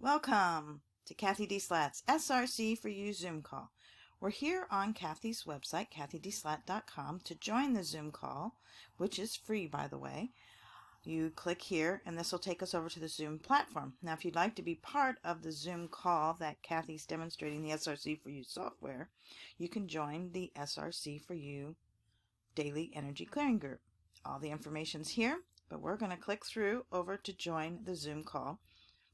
Welcome to CathyDSlaught's SRC4u Zoom call. We're here on Cathy's website, CathyDSlaght.com, to join the Zoom call, which is free, by the way. You click here, and this will take us over to the Zoom platform. Now, if you'd like to be part of the Zoom call that Cathy's demonstrating the SRC4u software, you can join the SRC4u Daily Energy Clearing Group. All the information's here, but we're going to click through over to join the Zoom call.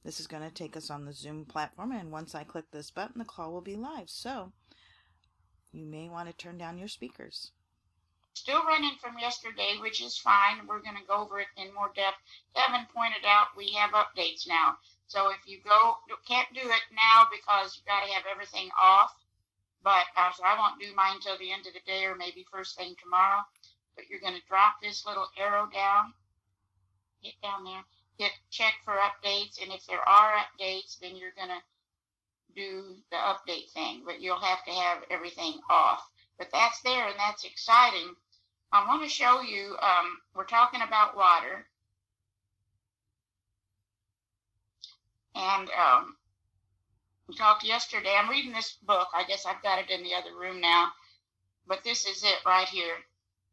This is going to take us on the Zoom platform, and once I click this button, the call will be live. So you may want to turn down your speakers. Still running from yesterday, which is fine. We're going to go over it in more depth. Kevin pointed out we have updates now. So if you can't do it now because you've got to have everything off. But so I won't do mine until the end of the day or maybe first thing tomorrow. But you're going to drop this little arrow down. Hit down there. Hit check for updates, and if there are updates, then you're going to do the update thing, but you'll have to have everything off. But that's there, and that's exciting. I want to show you, we're talking about water, and we talked yesterday. I'm reading this book. I guess I've got it in the other room now, but this is it right here,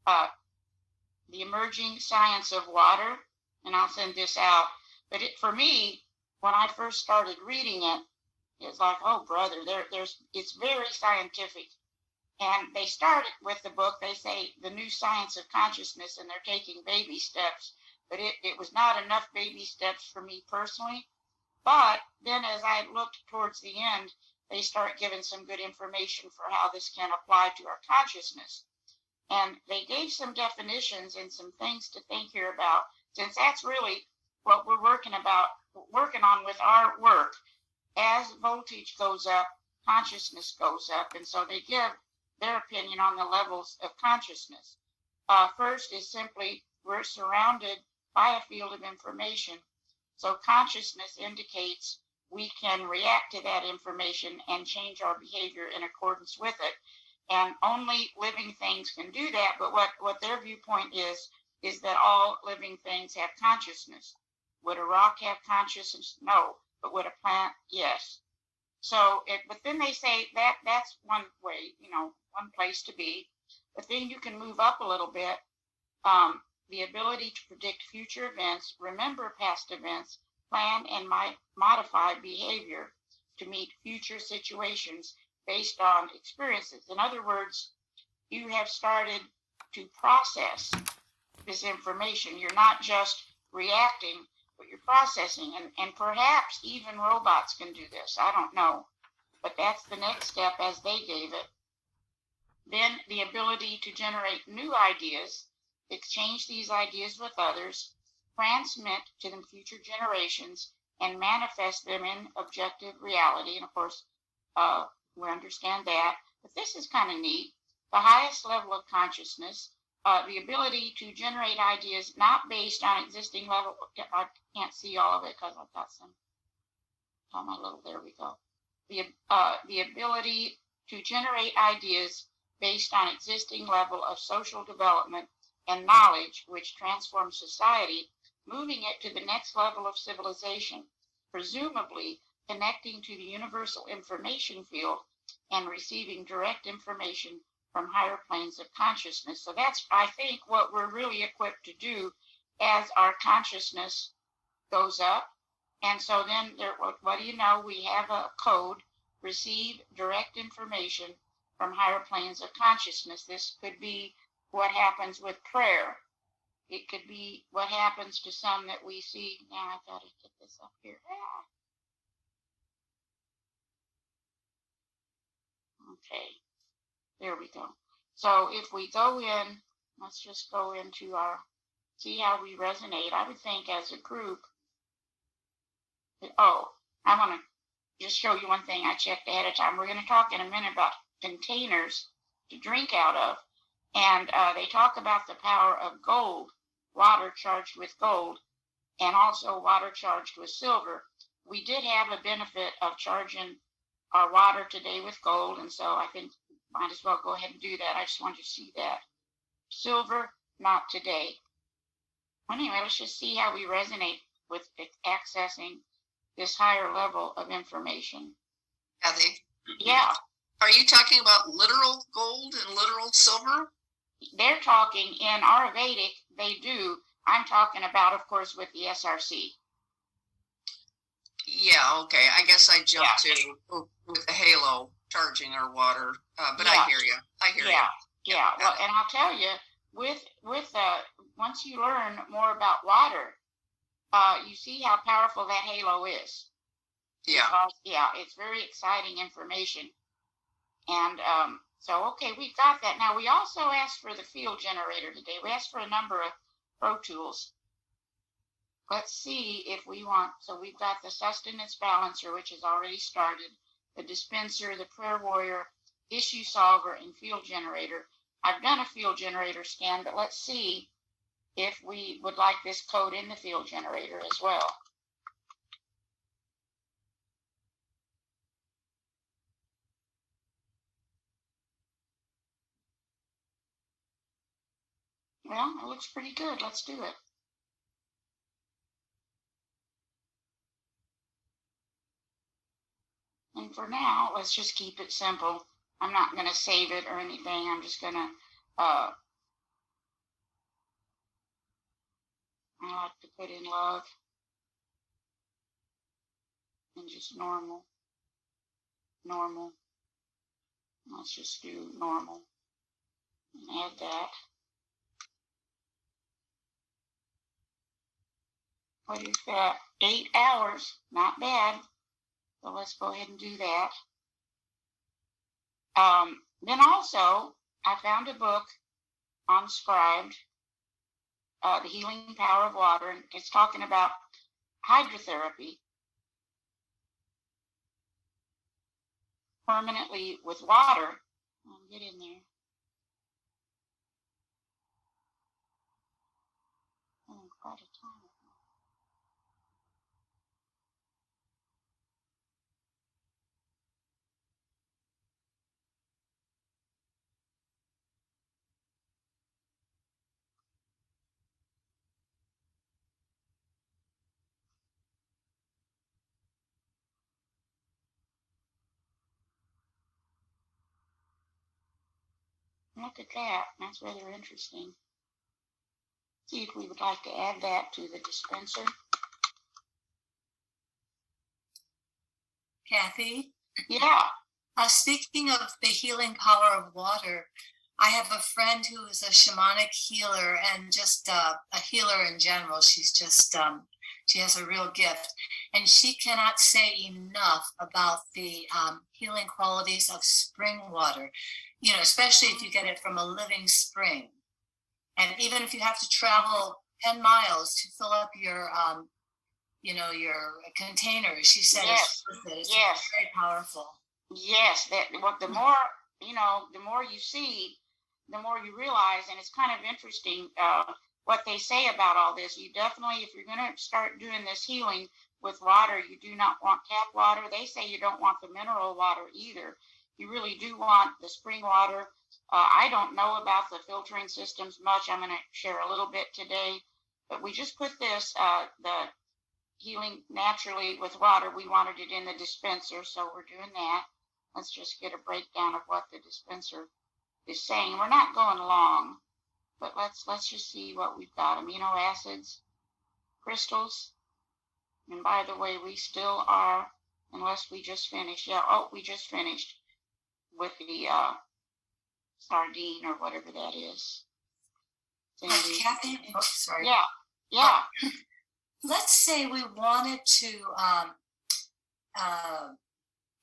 The Emerging Science of Water. And I'll send this out. But for me, when I first started reading it, it's like, oh, brother, it's very scientific. And they started with the book, they say, The New Science of Consciousness, and they're taking baby steps. But it was not enough baby steps for me personally. But then as I looked towards the end, they start giving some good information for how this can apply to our consciousness. And they gave some definitions and some things to think here about, since that's really what we're working on with our work. As voltage goes up, consciousness goes up, and so they give their opinion on the levels of consciousness. First is simply we're surrounded by a field of information, so consciousness indicates we can react to that information and change our behavior in accordance with it, and only living things can do that. But what their viewpoint is that all living things have consciousness. Would a rock have consciousness? No. But would a plant? Yes. So, but then they say that's one way, one place to be. But then you can move up a little bit. The ability to predict future events, remember past events, plan and modify behavior to meet future situations based on experiences. In other words, you have started to process this information. You're not just reacting, but you're processing, and perhaps even robots can do this. I don't know, but that's the next step as they gave it. Then the ability to generate new ideas, exchange these ideas with others, transmit to them future generations, and manifest them in objective reality. And of course, we understand that, but this is kind of neat. The highest level of consciousness, the ability to generate ideas not based on existing level. I can't see all of it because I've got some on my little, there we go. The ability to generate ideas based on existing level of social development and knowledge, which transforms society, moving it to the next level of civilization, presumably connecting to the universal information field and receiving direct information from higher planes of consciousness. So that's, I think, what we're really equipped to do as our consciousness goes up. And so then, what do you know? We have a code, receive direct information from higher planes of consciousness. This could be what happens with prayer. It could be what happens to some that we see. Now I've got to get this up here. Okay. There we go. So if we go in, let's just go into see how we resonate. I would think as a group, I want to just show you one thing I checked ahead of time. We're going to talk in a minute about containers to drink out of. And they talk about the power of gold, water charged with gold, and also water charged with silver. We did have a benefit of charging our water today with gold, and so I think might as well go ahead and do that. I just wanted to see that. Silver, not today. Anyway, let's just see how we resonate with accessing this higher level of information. Cathy? Yeah. Are you talking about literal gold and literal silver? They're talking in Ayurvedic, they do. I'm talking about, of course, with the SRC. Yeah, okay. I guess I jumped to with the halo charging our water, but I hear you. I hear you. Yeah. Well, and I'll tell you, with once you learn more about water, you see how powerful that halo is. Yeah. Because, it's very exciting information. And so, okay, we've got that. Now, we also asked for the field generator today. We asked for a number of Pro Tools. Let's see if we want. So we've got the sustenance balancer, which has already started, the dispenser, the prayer warrior, issue solver, and field generator. I've done a field generator scan, but let's see if we would like this code in the field generator as well. Well, it looks pretty good. Let's do it. And for now, let's just keep it simple. I'm not going to save it or anything. I'm just going to, I like to put in love and just normal. Let's just do normal and add that. What is that? 8 hours. Not bad. So let's go ahead and do that. Then also, I found a book on Scribed, The Healing Power of Water, and it's talking about hydrotherapy permanently with water. Get in there. Quite a time. Look at that. That's rather interesting. See if we would like to add that to the dispenser. Cathy? Yeah. Speaking of the healing power of water, I have a friend who is a shamanic healer and just a healer in general. She's just, she has a real gift. And she cannot say enough about the healing qualities of spring water, you know, especially if you get it from a living spring. And even if you have to travel 10 miles to fill up your, you know, your containers, she said it's worth it. It's very powerful. Yes, that the more, you know, the more you see, the more you realize, and it's kind of interesting what they say about all this. You definitely, if you're going to start doing this healing with water, you do not want tap water. They say you don't want the mineral water either. You really do want the spring water. I don't know about the filtering systems much. I'm going to share a little bit today, but we just put this, the healing naturally with water. We wanted it in the dispenser, so we're doing that. Let's just get a breakdown of what the dispenser is saying. We're not going long, but let's just see what we've got. Amino acids, crystals, and by the way, we still are, unless we just finished. Yeah, we just finished with the sardine or whatever that is. Cathy, sorry. Yeah. Let's say we wanted to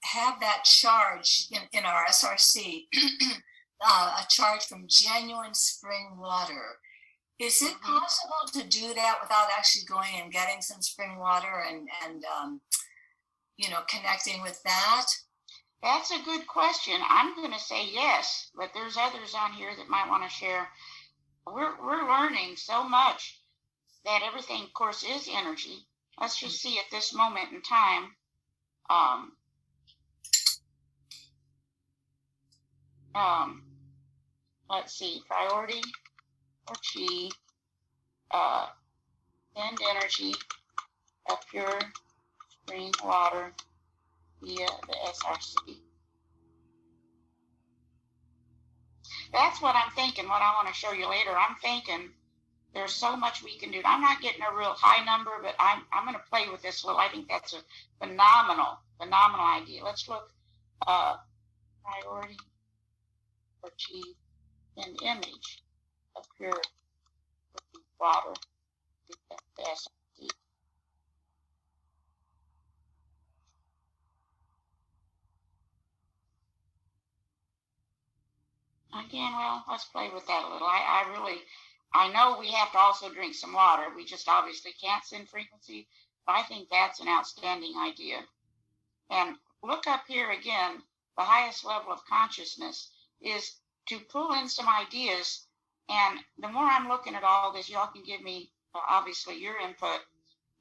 have that charge in our SRC, a charge from genuine spring water. Is it possible to do that without actually going and getting some spring water and you know, connecting with that? That's a good question. I'm going to say yes, but there's others on here that might want to share. We're learning so much that everything, of course, is energy. Let's just see at this moment in time. Let's see, priority or chi, send energy, a pure spring water via the SRC. That's what I'm thinking, what I want to show you later. I'm thinking there's so much we can do. I'm not getting a real high number, but I'm going to play with this a little. I think that's a phenomenal idea. Let's look, priority achieve an image of pure water. Again, well, let's play with that a little. I know we have to also drink some water. We just obviously can't send frequency, but I think that's an outstanding idea. And look up here again, the highest level of consciousness is to pull in some ideas. And the more I'm looking at all this, y'all can give me, obviously, your input.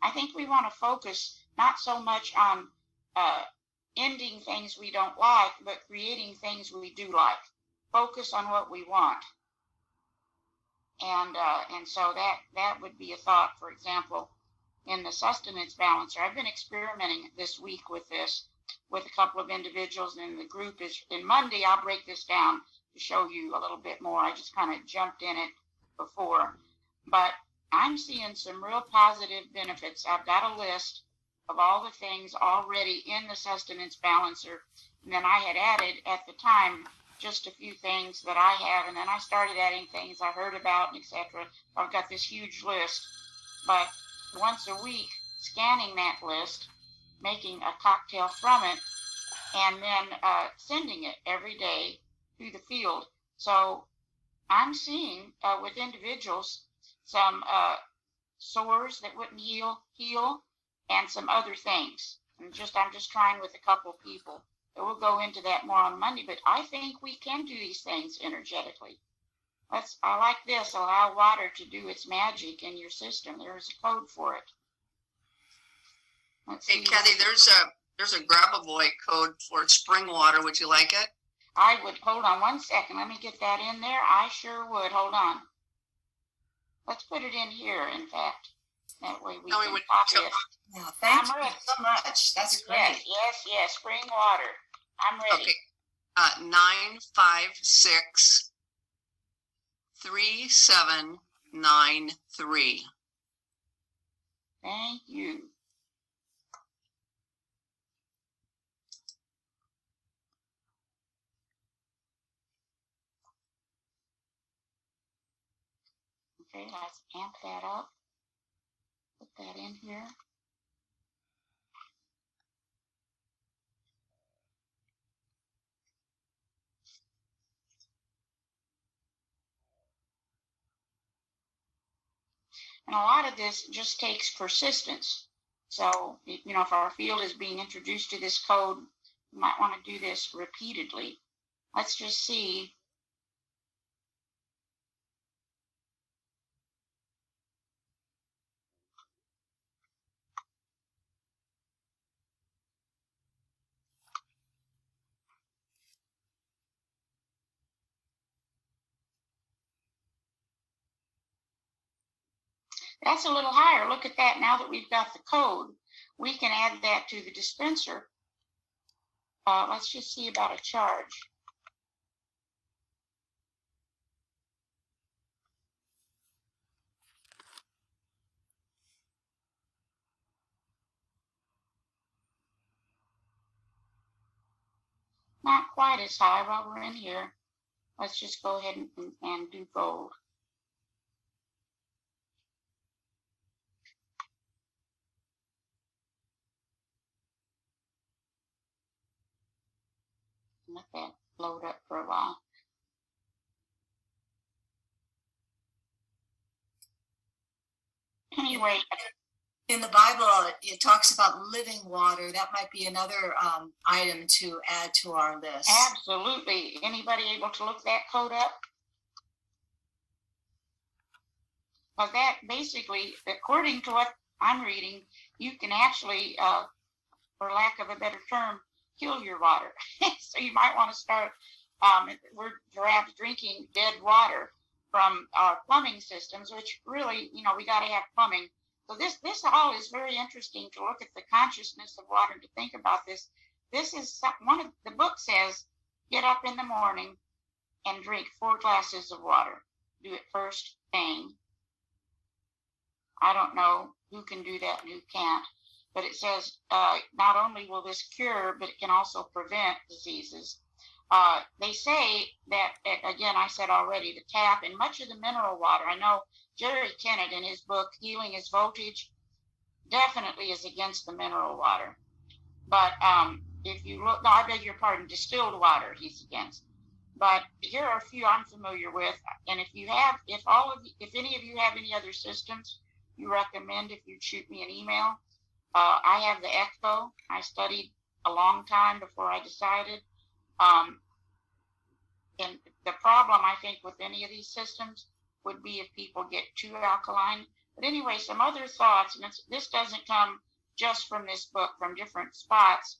I think we want to focus not so much on ending things we don't like, but creating things we do like. Focus on what we want. And so that would be a thought, for example, in the sustenance balancer. I've been experimenting this week with this with a couple of individuals, and the group is, in Monday, I'll break this down to show you a little bit more. I just kind of jumped in it before. But I'm seeing some real positive benefits. I've got a list of all the things already in the sustenance balancer. And then I had added at the time just a few things that I have, and then I started adding things I heard about, and etc. I've got this huge list, but once a week, scanning that list, making a cocktail from it, and then sending it every day to the field. So I'm seeing with individuals some sores that wouldn't heal, and some other things. And I'm just trying with a couple people. We'll go into that more on Monday, but I think we can do these things energetically. I like this. Allow water to do its magic in your system. There's a code for it. Hey, Cathy, there's a Grab-A-Boy code for spring water. Would you like it? I would. Hold on one second. Let me get that in there. I sure would. Hold on. Let's put it in here, in fact. That way we can copy it. Yeah, thank you so much. That's great. Yes. Spring water. I'm ready. Okay. 956 3793. Thank you. Okay, let's amp that up. Put that in here. And a lot of this just takes persistence. So, if our field is being introduced to this code, you might want to do this repeatedly. Let's just see. That's a little higher. Look at that. Now that we've got the code, we can add that to the dispenser. Let's just see about a charge. Not quite as high while we're in here. Let's just go ahead and do gold. Let that load up for a while. Anyway, in the Bible, it talks about living water. That might be another item to add to our list. Absolutely. Anybody able to look that code up? Well, that basically, according to what I'm reading, you can actually, for lack of a better term, kill your water. So you might want to start, we're perhaps drinking dead water from our plumbing systems, which really, we got to have plumbing. So this all is very interesting to look at the consciousness of water, to think about this. This is one of the book says, get up in the morning and drink 4 glasses of water. Do it first thing. I don't know who can do that and who can't, but it says not only will this cure, but it can also prevent diseases. They say that, again, I said already, the tap and much of the mineral water. I know Jerry Kennett in his book, Healing is Voltage, definitely is against the mineral water. But if you look, no, I beg your pardon, distilled water he's against. But here are a few I'm familiar with. And if any of you have any other systems you recommend, if you'd shoot me an email. I have the Echo. I studied a long time before I decided. And the problem, I think, with any of these systems would be if people get too alkaline. But anyway, some other thoughts, and this doesn't come just from this book, from different spots,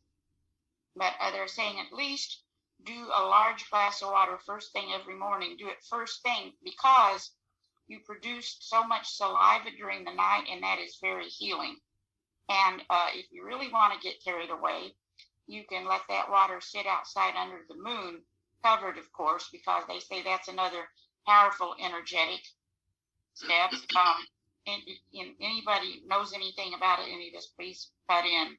but they're saying at least do a large glass of water first thing every morning. Do it first thing because you produce so much saliva during the night, and that is very healing. And if you really want to get carried away, you can let that water sit outside under the moon, covered, of course, because they say that's another powerful energetic step. Anybody knows anything about it, any of this, please cut in.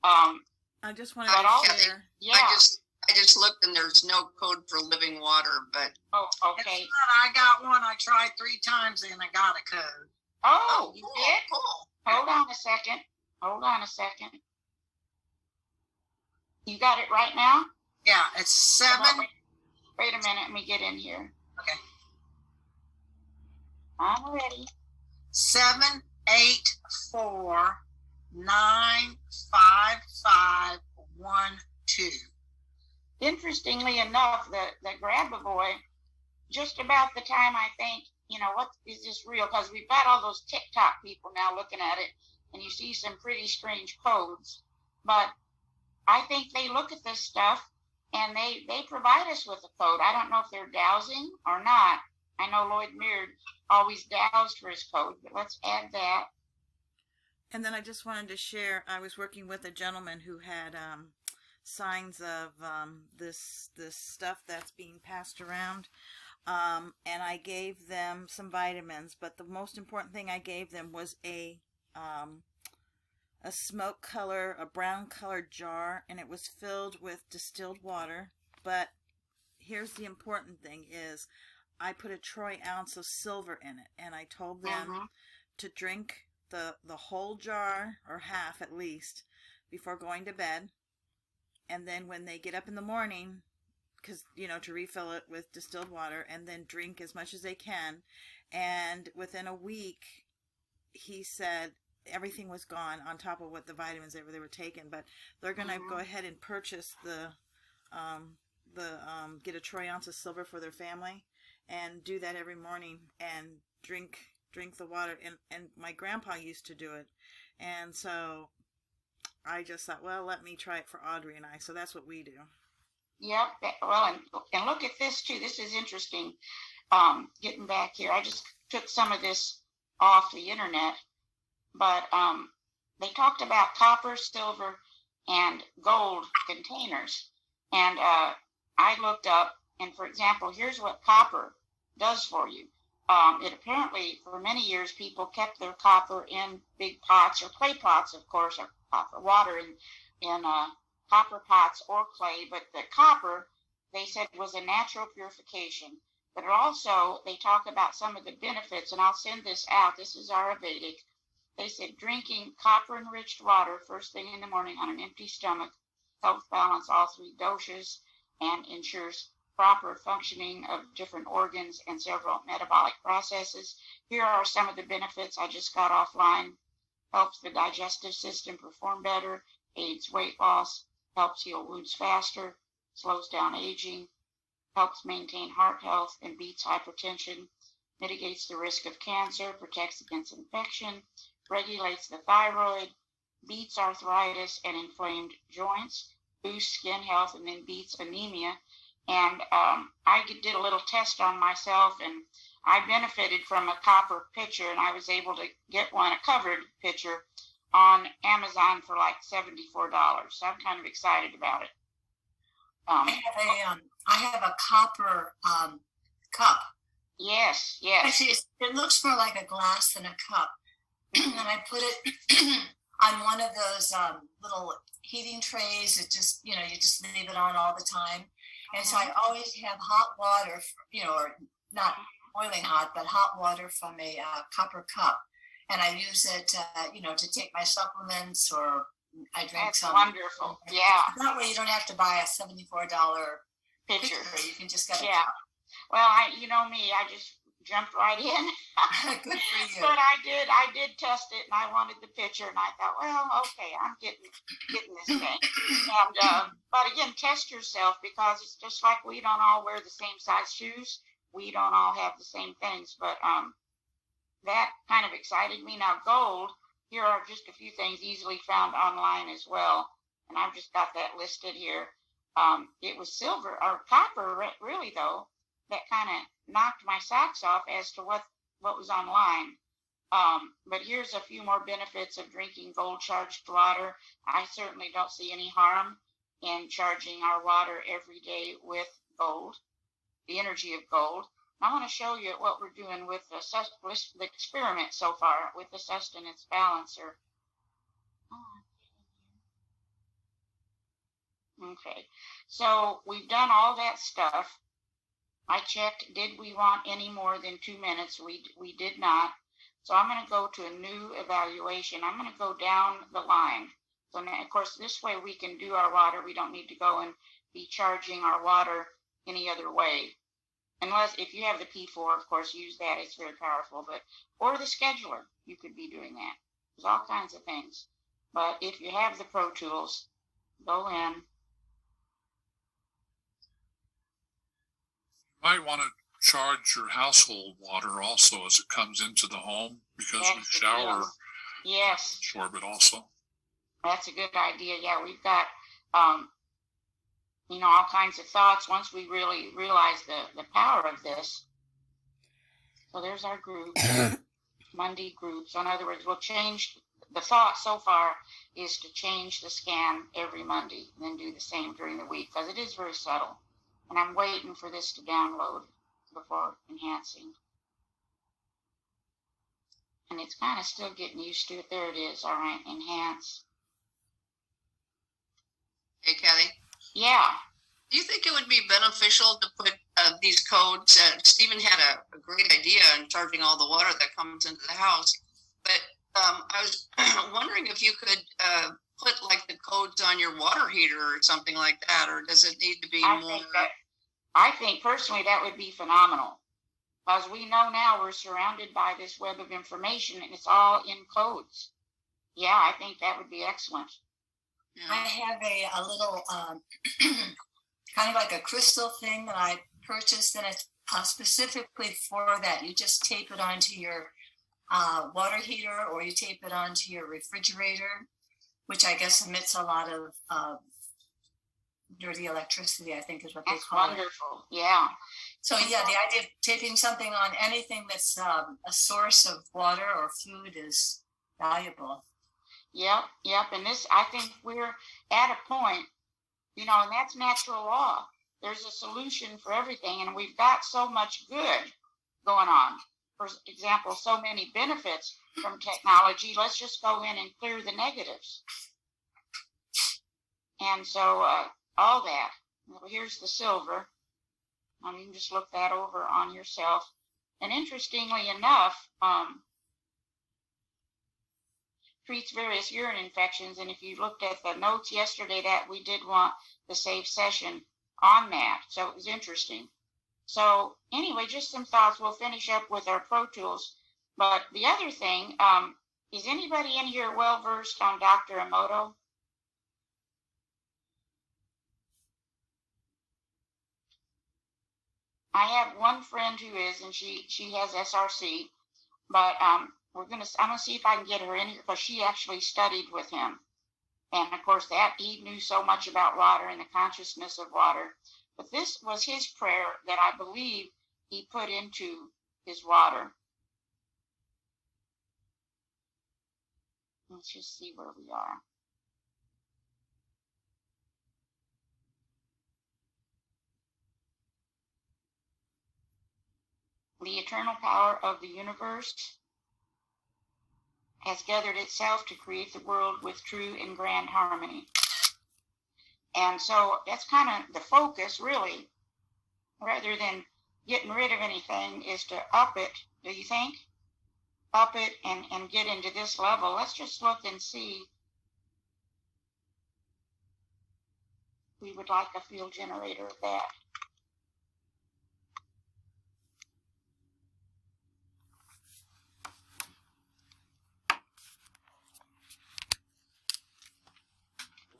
I just wanted to share. Yeah. I just looked and there's no code for living water, but. Oh, okay. I got one. I tried 3 times and I got a code. Oh, you cool, did? Cool. Hold on a second. You got it right now? Yeah, it's 7. Wait a minute, let me get in here. Okay. I'm ready. 7, 8, 4, 9, 5, 5, 1, 2. Interestingly enough, the Grabba Boy, just about the time I think, what is this real? Because we've got all those TikTok people now looking at it, and you see some pretty strange codes. But I think they look at this stuff, and they provide us with a code. I don't know if they're dowsing or not. I know Lloyd Meard always dowsed for his code, but let's add that. And then I just wanted to share, I was working with a gentleman who had signs of this stuff that's being passed around, and I gave them some vitamins, but the most important thing I gave them was a smoke color, a brown colored jar, and it was filled with distilled water. But here's the important thing is I put a troy ounce of silver in it, and I told them to drink the whole jar, or half at least, before going to bed. And then when they get up in the morning, because, to refill it with distilled water, and then drink as much as they can. And within a week, he said everything was gone on top of what the vitamins they were taking. But they're going to go ahead and purchase get a troy ounce of silver for their family and do that every morning and drink the water. And my grandpa used to do it. And so I just thought, well, let me try it for Audrey and I. So that's what we do. Yep. Well, and look at this too. This is interesting. Getting back here, I just took some of this off the internet, but they talked about copper, silver, and gold containers. And I looked up, and for example, here's what copper does for you. It apparently, for many years, people kept their copper in big pots or clay pots, of course, or copper water in copper pots or clay. But the copper, they said, was a natural purification. But it also, they talk about some of the benefits, and I'll send this out. This is Ayurvedic. They said drinking copper-enriched water first thing in the morning on an empty stomach helps balance all 3 doshas and ensures proper functioning of different organs and several metabolic processes. Here are some of the benefits I just got offline. Helps the digestive system perform better, aids weight loss, helps heal wounds faster, slows down aging, helps maintain heart health and beats hypertension, mitigates the risk of cancer, protects against infection, regulates the thyroid, beats arthritis and inflamed joints, boosts skin health, and then beats anemia. And I did a little test on myself, and I benefited from a copper pitcher, and I was able to get a covered pitcher on Amazon for like $74. So I'm kind of excited about it. I have a copper cup. Yes. Actually, it looks more like a glass than a cup. And I put it on one of those little heating trays that just, you just leave it on all the time. And so I always have hot water, or not boiling hot, but hot water from a copper cup. And I use it, to take my supplements, or I drink That's some. Wonderful. Yeah. That way you don't have to buy a $74 pitcher. You can just get a cup. Well, you know me, I just jumped right in. Good for you. But I did test it, and I wanted the pitcher, and I thought, well, okay, I'm getting this thing. And but again, test yourself, because it's just like we don't all wear the same size shoes. We don't all have the same things, but that kind of excited me. Now, gold, here are just a few things easily found online as well, and I've just got that listed here. It was silver or copper, really, though, that kind of knocked my socks off as to what was online. But here's a few more benefits of drinking gold charged water. I certainly don't see any harm in charging our water every day with gold, the energy of gold. I want to show you what we're doing with the experiment so far with the sustenance balancer. Okay, so we've done all that stuff. I checked, did we want any more than 2 minutes? We did not. So I'm going to go to a new evaluation. I'm going to go down the line. So now, of course, this way we can do our water. We don't need to go and be charging our water any other way. Unless, if you have the P4, of course, use that. It's very powerful. Or the scheduler, you could be doing that. There's all kinds of things. But if you have the Pro Tools, go in. You might want to charge your household water also as it comes into the home, because we shower. Yes. Absorb it also. That's a good idea. Yeah, we've got all kinds of thoughts once we really realize the power of this. So there's our group, Monday group. So in other words, we'll change, the thought so far is to change the scan every Monday and then do the same during the week, because it is very subtle. And I'm waiting for this to download before enhancing. And it's kind of still getting used to it. There it is. All right, enhance. Hey, Cathy. Yeah. Do you think it would be beneficial to put these codes? Stephen had a great idea in charging all the water that comes into the house, but I was wondering if you could put like the codes on your water heater or something like that, or does it need to be more? I think personally that would be phenomenal, because we know now we're surrounded by this web of information, and it's all in codes. Yeah, I think that would be excellent. Yeah. I have a little kind of like a crystal thing that I purchased, and it's specifically for that. You just tape it onto your water heater, or you tape it onto your refrigerator, which I guess emits a lot of dirty electricity, I think is what they call it. That's wonderful. Yeah. So yeah, the idea of taping something on anything that's a source of water or food is valuable. Yep. And this, I think we're at a point, and that's natural law. There's a solution for everything, and we've got so much good going on. For example, so many benefits from technology. Let's just go in and clear the negatives. And so all that. Well, here's the silver. You can just look that over on yourself. And interestingly enough, treats various urine infections. And if you looked at the notes yesterday, that we did want the safe session on that. So it was interesting. So anyway, just some thoughts. We'll finish up with our Pro Tools. But the other thing, is anybody in here well versed on Dr. Emoto? I have one friend who is, and she has SRC, but I'm gonna see if I can get her in here, because she actually studied with him, and of course that he knew so much about water and the consciousness of water. But this was his prayer that I believe he put into is water. Let's just see where we are. The eternal power of the universe has gathered itself to create the world with true and grand harmony. And so that's kind of the focus, really, rather than getting rid of anything, is to up it, do you think? Up it and get into this level. Let's just look and see. We would like a field generator of that.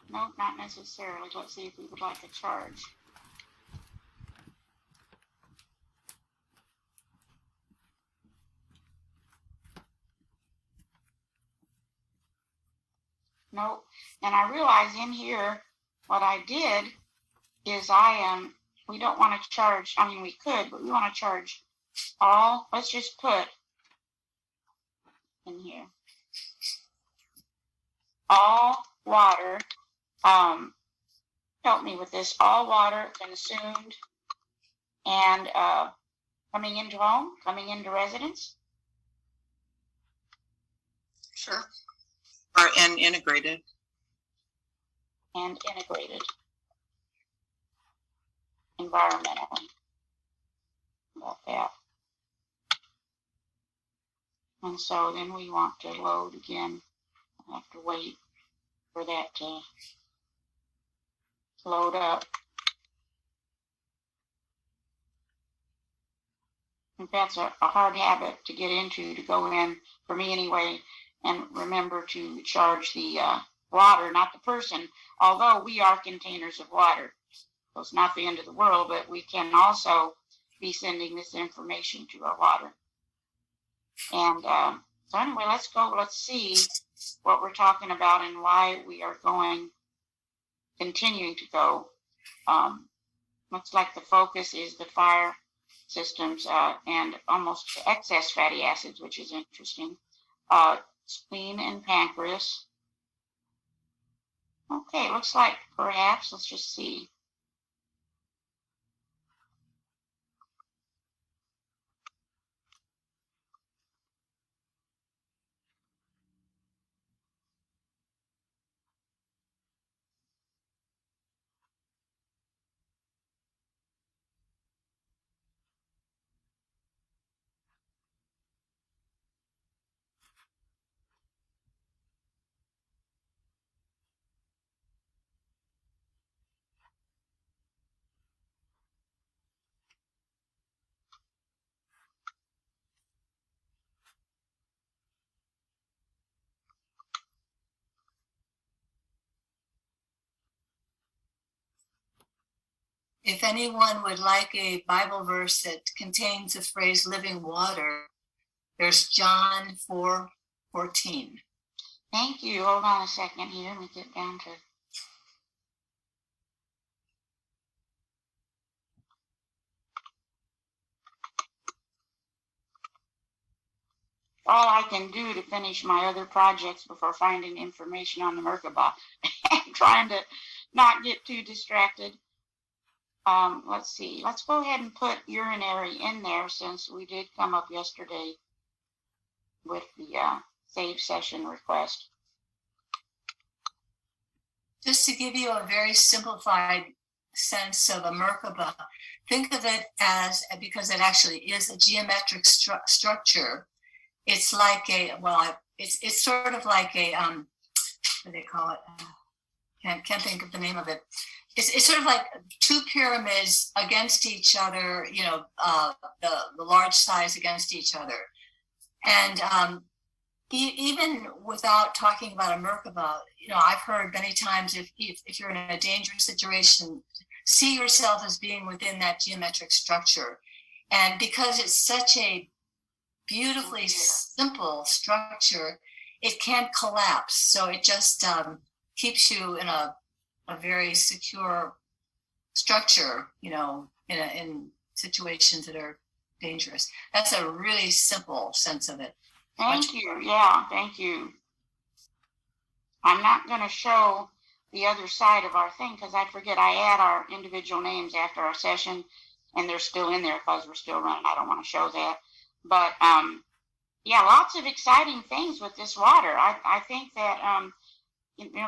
No, not necessarily. Let's see if we would like a charge. Nope. And I realize in here, what I did is we don't want to charge, I mean, we could, but we want to charge all, let's just put in here, all water, help me with this, all water consumed and coming into home, coming into residence. Sure. And integrated. And integrated environmentally. About that. And so then we want to load again. I have to wait for that to load up. And that's a hard habit to get into, to go in, for me anyway, and remember to charge the water, not the person, although we are containers of water. So it's not the end of the world, but we can also be sending this information to our water. And so anyway, let's see what we're talking about and why we are continuing to go. Looks like the focus is the fire systems and almost excess fatty acids, which is interesting. Spleen and pancreas. Okay, looks like perhaps, let's just see. If anyone would like a Bible verse that contains the phrase living water, there's John 4:14. Thank you. Hold on a second here. Let me get down to. All I can do to finish my other projects before finding information on the Merkaba and trying to not get too distracted. Let's see. Let's go ahead and put urinary in there, since we did come up yesterday with the save session request. Just to give you a very simplified sense of a Merkaba, think of it as, because it actually is a geometric structure. It's like it's sort of like a what do they call it? Can't think of the name of it. It's sort of like two pyramids against each other, the large size against each other. And even without talking about a Merkaba, I've heard many times if you're in a dangerous situation, see yourself as being within that geometric structure. And because it's such a beautifully simple structure, it can't collapse. So it just keeps you in a very secure structure, in situations that are dangerous. That's a really simple sense of it. Thank you. Yeah, thank you. I'm not going to show the other side of our thing because I forget I add our individual names after our session, and they're still in there because we're still running. I don't want to show that. But yeah, lots of exciting things with this water. I think that,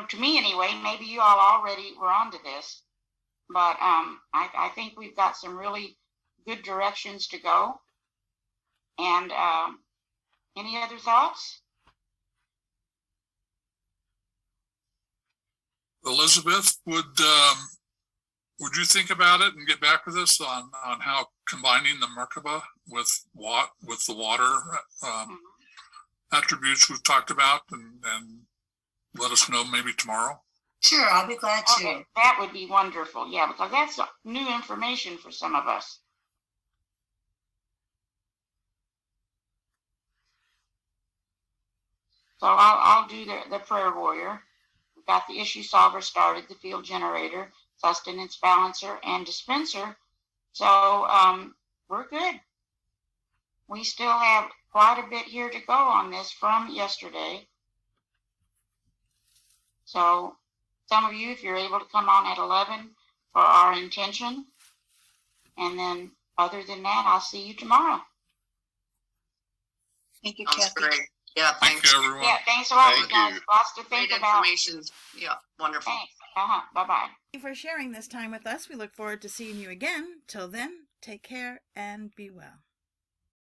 to me anyway, maybe you all already were onto this, but I think we've got some really good directions to go. And any other thoughts? Elizabeth, would you think about it and get back with us on how combining the Merkaba with the water attributes we've talked about, and let us know maybe tomorrow? Sure, I'll be glad to. Okay, that would be wonderful. Yeah, because that's new information for some of us. So I'll do the prayer warrior. We've got the issue solver started, the field generator, sustenance balancer, and dispenser. So we're good. We still have quite a bit here to go on this from yesterday. So some of you, if you're able to come on at 11 for our intention, and then other than that, I'll see you tomorrow. Thank you, Sounds Cathy. great. Yeah, Thank thanks. you, everyone. Yeah, thanks a lot, Thank guys. you. Lots to think Great about. information. Yeah, wonderful. Thanks. Bye-bye. Thank you for sharing this time with us. We look forward to seeing you again. Till then, take care and be well.